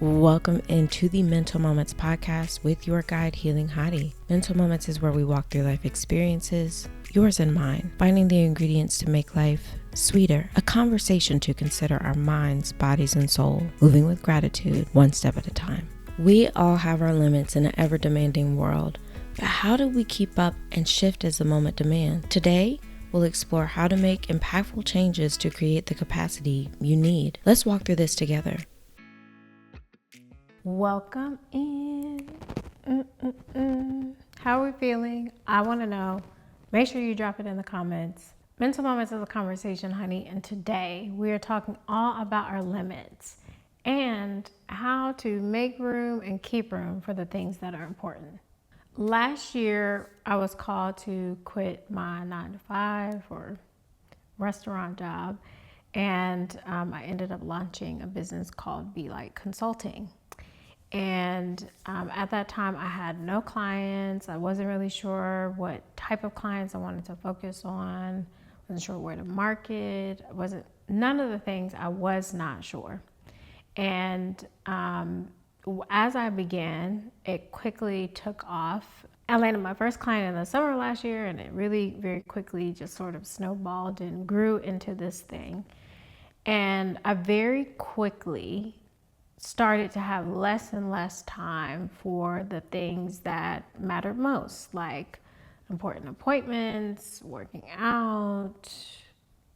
Welcome into the Mental Moments podcast with your guide, Healing Hottie. Mental Moments is where we walk through life experiences, yours and mine, finding the ingredients to make life sweeter, a conversation to consider our minds, bodies, and soul, moving with gratitude, one step at a time. We all have our limits in an ever-demanding world, but how do we keep up and shift as the moment demands? Today, we'll explore how to make impactful changes to create the capacity you need. Let's walk through this together. Welcome in. How are we feeling? I want to know. Make sure you drop it in the comments. Mental Moments is a conversation, honey, and today we are talking all about our limits and how to make room and keep room for the things that are important. Last year, I was called to quit my 9-to-5 or restaurant job, and I ended up launching a business called Be Like Consulting. And at that time, I had no clients. I wasn't really sure what type of clients I wanted to focus on. Wasn't sure where to market. None of the things I was not sure. And as I began, it quickly took off. I landed my first client in the summer last year, and it really very quickly just sort of snowballed and grew into this thing. And I very quickly started to have less and less time for the things that mattered most, like important appointments, working out,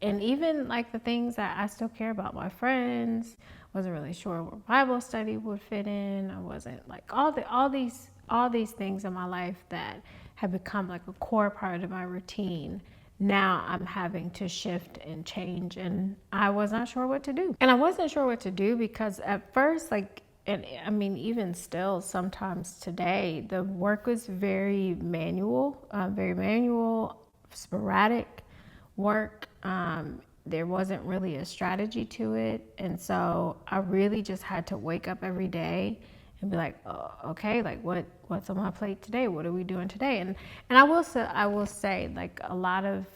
and even like the things that I still care about, my friends. Wasn't really sure where Bible study would fit in. I wasn't like all these things in my life that have become like a core part of my routine. Now I'm having to shift and change, and I was not sure what to do. And I wasn't sure what to do because at first, even still sometimes today, the work was very manual, sporadic work. There wasn't really a strategy to it. And so I really just had to wake up every day and be like, oh, okay, like what's on my plate today? What are we doing today? And I will say like a lot of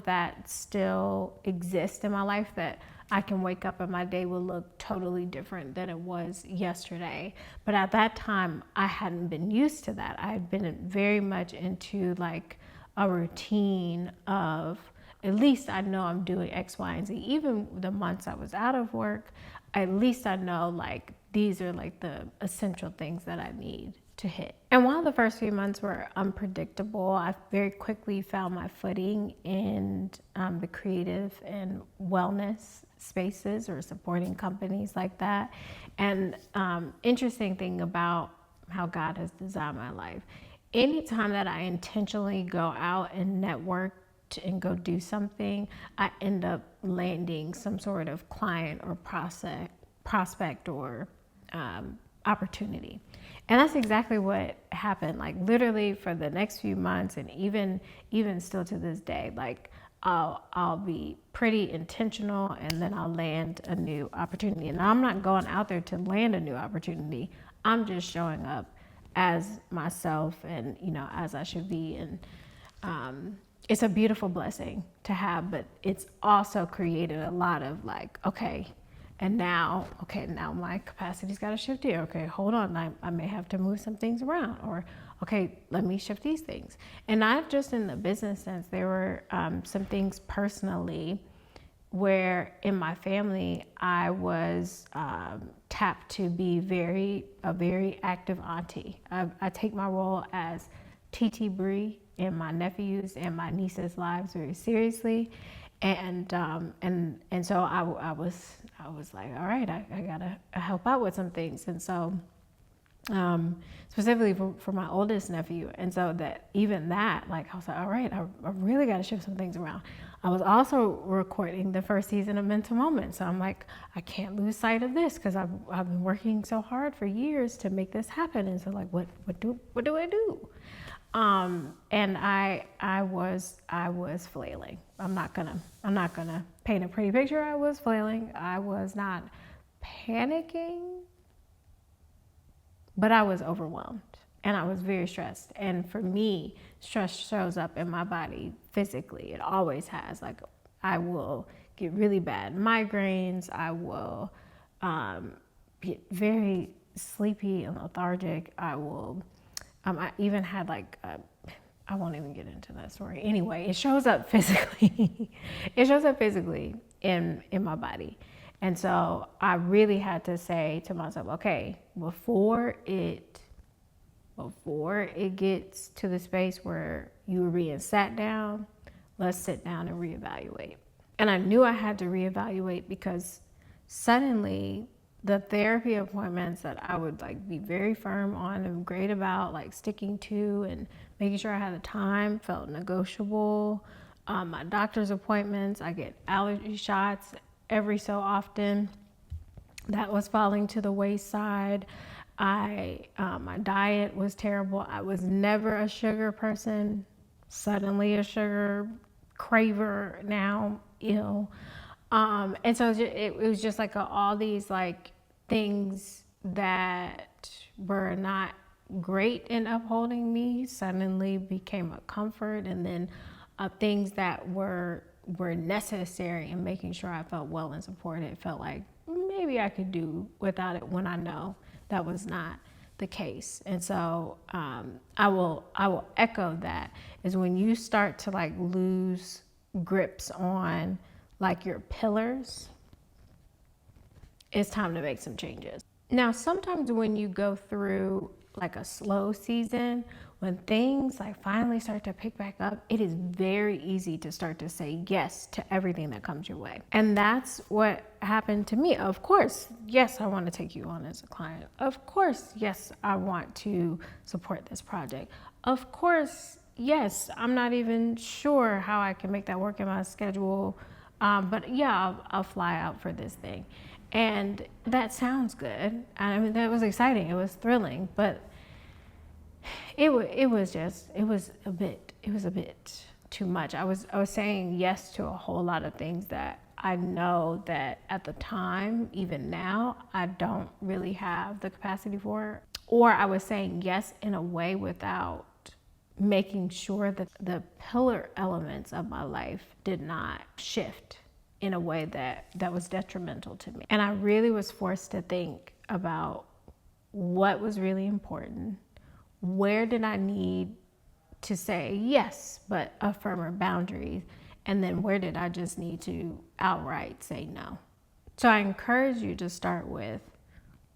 that still exists in my life, that I can wake up and my day will look totally different than it was yesterday. But at that time, I hadn't been used to that. I had been very much into like a routine of, at least I know I'm doing X, Y, and Z. Even the months I was out of work, at least I know like these are like the essential things that I need to hit. And while the first few months were unpredictable, I very quickly found my footing in the creative and wellness spaces or supporting companies like that. And interesting thing about how God has designed my life, anytime that I intentionally go out and network and go do something, I end up landing some sort of client or prospect or opportunity. And that's exactly what happened. Like literally for the next few months, and even still to this day, like I'll be pretty intentional, and then I'll land a new opportunity. And I'm not going out there to land a new opportunity. I'm just showing up as myself, and as I should be. And it's a beautiful blessing to have, but it's also created a lot of like, now my capacity's got to shift here. Okay, hold on, I may have to move some things around, or okay, let me shift these things. And not just in the business sense, there were some things personally where in my family I was tapped to be a very active auntie. I take my role as TT Bree in my nephews and my nieces' lives very seriously. And so I was like, all right, I gotta help out with some things. And so specifically for my oldest nephew. And so like I was like, all right, I really gotta shift some things around. I was also recording the first season of Mental Moments. So I'm like, I can't lose sight of this because I've been working so hard for years to make this happen. And so like, what do I do? And I was flailing. I'm not gonna paint a pretty picture. I was flailing. I was not panicking, but I was overwhelmed and I was very stressed. And for me, stress shows up in my body physically. It always has. Like I will get really bad migraines. I will get very sleepy and lethargic. I even had like, I won't even get into that story. Anyway, it shows up physically. It shows up physically in my body. And so I really had to say to myself, okay, before it gets to the space where you were being sat down, let's sit down and reevaluate. And I knew I had to reevaluate because suddenly the therapy appointments that I would like be very firm on and great about like sticking to and making sure I had the time felt negotiable. My doctor's appointments, I get allergy shots every so often. That was falling to the wayside. My diet was terrible. I was never a sugar person, suddenly a sugar craver, now ill. And so it was just like all these like things that were not great in upholding me suddenly became a comfort, and then things that were necessary in making sure I felt well and supported felt like maybe I could do without it, when I know that was not the case. And so I will echo that, is when you start to like lose grips on like your pillars, it's time to make some changes. Now, sometimes when you go through like a slow season, when things like finally start to pick back up, it is very easy to start to say yes to everything that comes your way. And that's what happened to me. Of course, yes, I want to take you on as a client. Of course, yes, I want to support this project. Of course, yes, I'm not even sure how I can make that work in my schedule. But yeah, I'll fly out for this thing. And that sounds good. I mean, that was exciting. It was thrilling, but it was a bit too much. I was saying yes to a whole lot of things that I know that at the time, even now, I don't really have the capacity for. Or I was saying yes in a way without making sure that the pillar elements of my life did not shift in a way that was detrimental to me. And I really was forced to think about what was really important. Where did I need to say yes, but a firmer boundary? And then where did I just need to outright say no? So I encourage you to start with,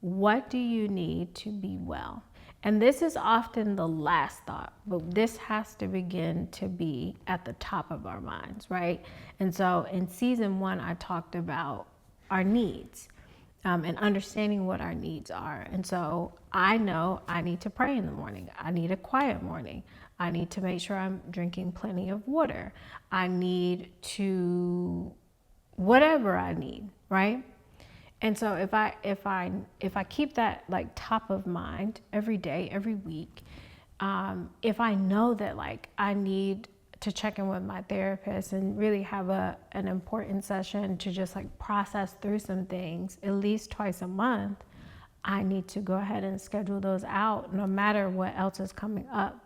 what do you need to be well? And this is often the last thought, but this has to begin to be at the top of our minds, right? And so in season 1, I talked about our needs and understanding what our needs are. And so I know I need to pray in the morning. I need a quiet morning. I need to make sure I'm drinking plenty of water. I need to, whatever I need, right? And so if I keep that like top of mind every day, every week, if I know that like I need to check in with my therapist and really have an important session to just like process through some things at least twice a month, I need to go ahead and schedule those out no matter what else is coming up.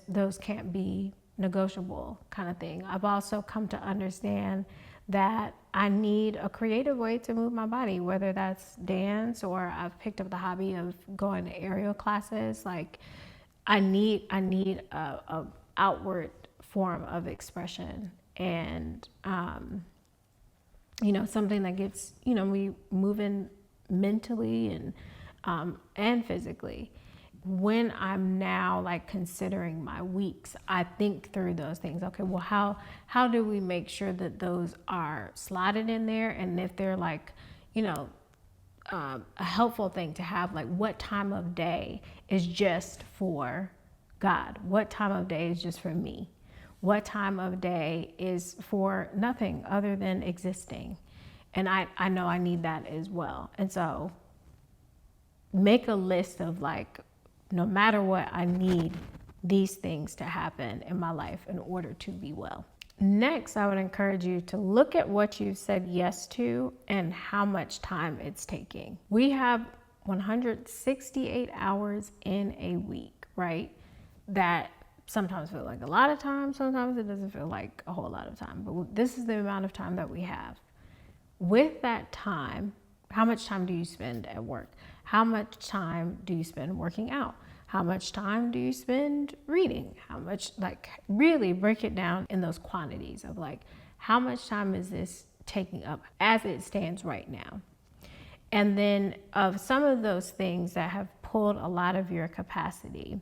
Those can't be negotiable kind of thing. I've also come to understand that I need a creative way to move my body, whether that's dance or I've picked up the hobby of going to aerial classes. Like I need a outward form of expression, and something that gets me moving mentally and physically. When I'm now like considering my weeks, I think through those things. Okay, well, how do we make sure that those are slotted in there? And if they're like, a helpful thing to have, like what time of day is just for God? What time of day is just for me? What time of day is for nothing other than existing? And I know I need that as well. And so make a list of like, no matter what, I need these things to happen in my life in order to be well. Next, I would encourage you to look at what you've said yes to and how much time it's taking. We have 168 hours in a week, right? That sometimes feel like a lot of time, sometimes it doesn't feel like a whole lot of time, but this is the amount of time that we have. With that time, How much time do you spend at work? How much time do you spend working out? How much time do you spend reading? How much, like, really break it down in those quantities of like, how much time is this taking up as it stands right now? And then of some of those things that have pulled a lot of your capacity,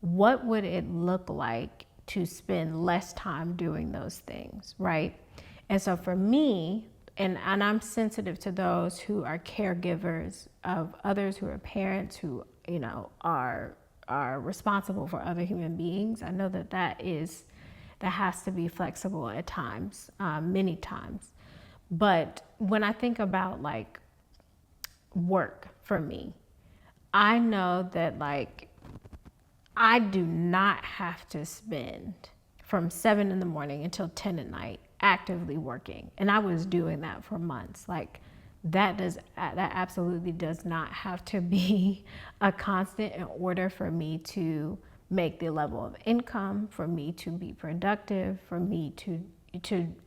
what would it look like to spend less time doing those things, right? And so for me, and I'm sensitive to those who are caregivers of others, who are parents, who, you know, are responsible for other human beings. I know that has to be flexible at times, many times. But when I think about like work for me, I know that like I do not have to spend from 7 in the morning until 10 at night actively working. And I was doing that for months. Like that absolutely does not have to be a constant in order for me to make the level of income, for me to be productive, for me to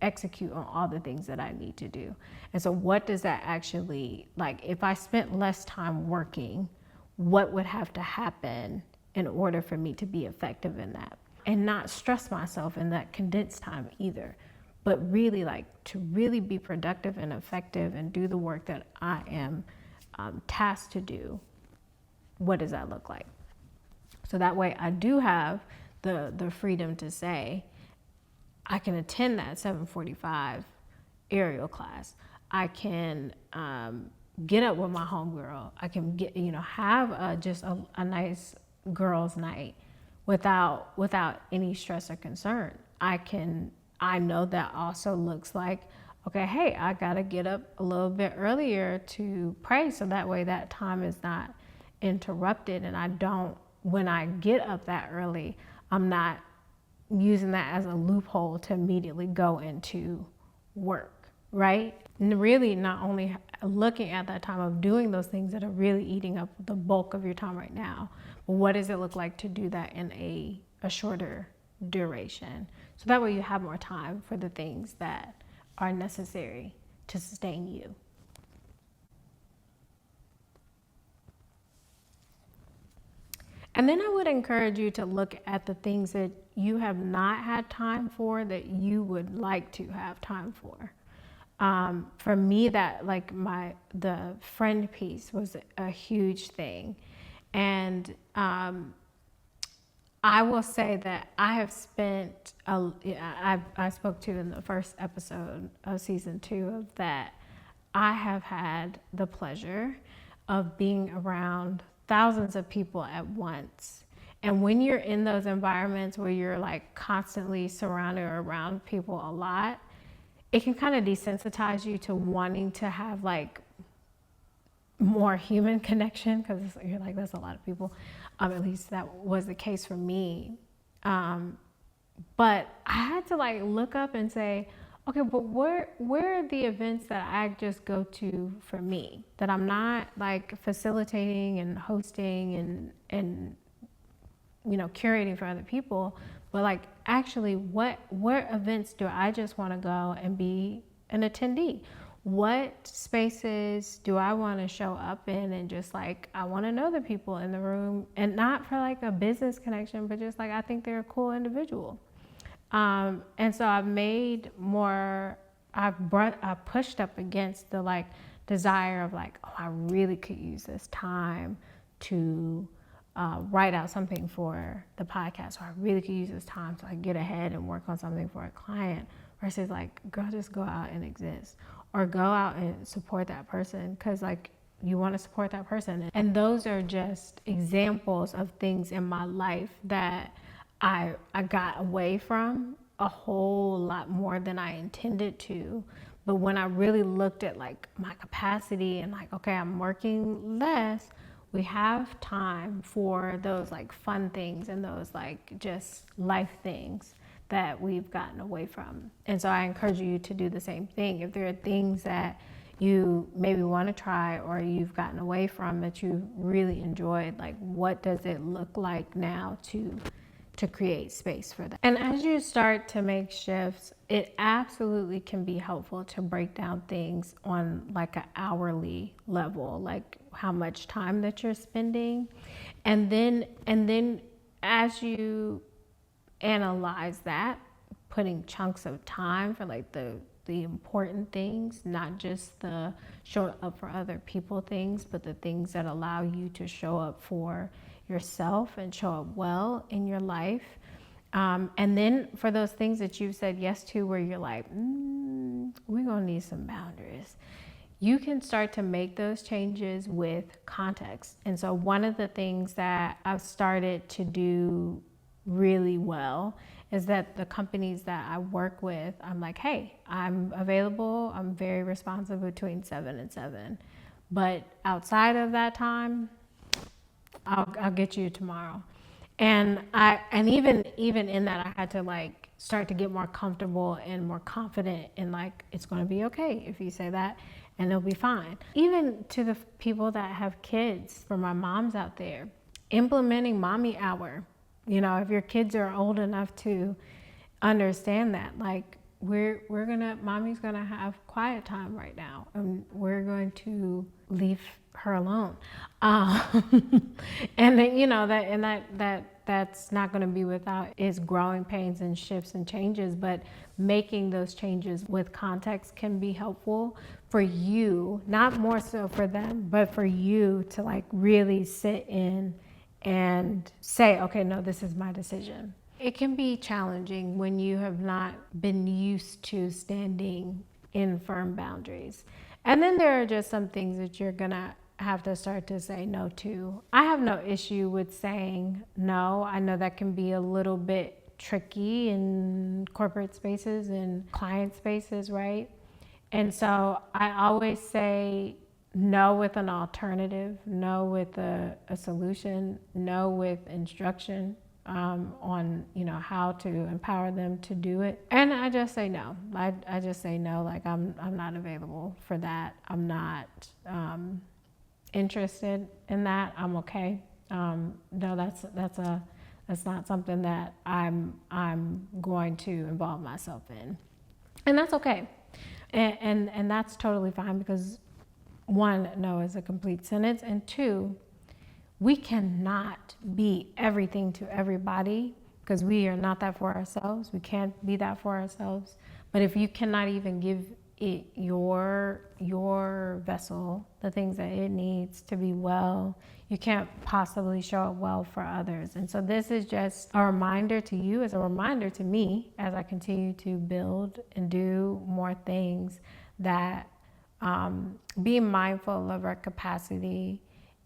execute on all the things that I need to do. And so what does that actually, like, if I spent less time working, what would have to happen in order for me to be effective in that? And not stress myself in that condensed time either, but really like to really be productive and effective and do the work that I am tasked to do. What does that look like? So that way I do have the freedom to say, I can attend that 7:45 aerial class. I can get up with my homegirl. I can have just a nice girls' night without any stress or concern. I know that also looks like, okay, hey, I gotta get up a little bit earlier to pray, so that way that time is not interrupted, and when I get up that early, I'm not using that as a loophole to immediately go into work, right? And really not only looking at that time of doing those things that are really eating up the bulk of your time right now, but what does it look like to do that in a shorter duration? So that way you have more time for the things that are necessary to sustain you. And then I would encourage you to look at the things that you have not had time for that you would like to have time for. For me, that like the friend piece was a huge thing. And I will say that I have spent, I spoke to in the first episode of season 2 of that, I have had the pleasure of being around thousands of people at once. And when you're in those environments where you're like constantly surrounded or around people a lot, it can kind of desensitize you to wanting to have like more human connection, because you're like, that's a lot of people. At least that was the case for me. But I had to like look up and say, okay, but where are the events that I just go to for me, that I'm not like facilitating and hosting and curating for other people, but like actually what events do I just want to go and be an attendee? What spaces do I want to show up in, and just like I want to know the people in the room, and not for like a business connection, but just like I think they're a cool individual. And so I pushed up against the like desire of like, oh, I really could use this time to write out something for the podcast, or I really could use this time to like get ahead and work on something for a client, versus like, girl, just go out and exist, or go out and support that person because like you want to support that person. And those are just examples of things in my life that I got away from a whole lot more than I intended to. But when I really looked at like my capacity and like, okay, I'm working less, we have time for those like fun things and those like just life things that we've gotten away from. And so I encourage you to do the same thing. If there are things that you maybe want to try or you've gotten away from that you really enjoyed, like what does it look like now to to create space for that. And as you start to make shifts, it absolutely can be helpful to break down things on like an hourly level, like how much time that you're spending. And then as you analyze that, putting chunks of time for like the important things, not just the show up for other people things, but the things that allow you to show up for yourself and show up well in your life. And then for those things that you've said yes to where you're like, we're gonna need some boundaries, you can start to make those changes with context. And so one of the things that I've started to do really well is that the companies that I work with, I'm like, hey, I'm available. I'm very responsive between 7 and 7. But outside of that time, I'll get you tomorrow. And even in that, I had to like start to get more comfortable and more confident in like, it's going to be okay if you say that and it'll be fine. Even to the people that have kids, for my moms out there, implementing mommy hour. You know, if your kids are old enough to understand that, like mommy's gonna have quiet time right now, and we're going to leave her alone. And then, you know, that's not going to be without its growing pains and shifts and changes, but making those changes with context can be helpful for you, not more so for them, but for you to like really sit in and say, okay, no, this is my decision. It can be challenging when you have not been used to standing in firm boundaries. And then there are just some things that you're gonna have to start to say no to. I have no issue with saying no. I know that can be a little bit tricky in corporate spaces and client spaces, right? And so I always say no with an alternative, no with a solution, no with instruction on, you know, how to empower them to do it. And I just say no. I just say no, like I'm not available for that. I'm not interested in that. I'm okay. No, that's not something that I'm going to involve myself in. And that's okay. And that's totally fine, because one, no is a complete sentence, and two, we cannot be everything to everybody, because we are not that for ourselves. We can't be that for ourselves. But if you cannot even give it your vessel the things that it needs to be well, you can't possibly show up well for others. And so this is just a reminder to you, as a reminder to me, as I continue to build and do more things, that being mindful of our capacity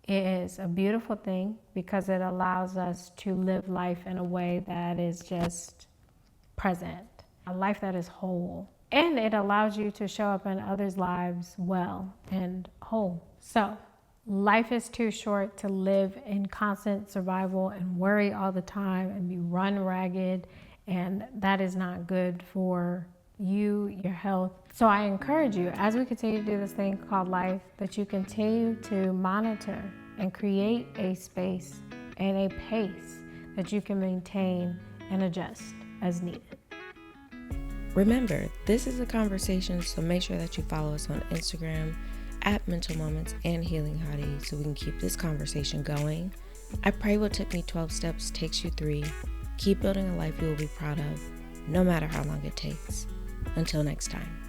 is a beautiful thing, because it allows us to live life in a way that is just present, a life that is whole. And it allows you to show up in others' lives well and whole. So life is too short to live in constant survival and worry all the time and be run ragged. And that is not good for you, your health. So I encourage you, as we continue to do this thing called life, that you continue to monitor and create a space and a pace that you can maintain and adjust as needed. Remember, this is a conversation, so make sure that you follow us on Instagram at Mental Moments and Healing Hottie, so we can keep this conversation going. I pray what took me 12 steps takes you 3. Keep building a life you will be proud of, no matter how long it takes. Until next time.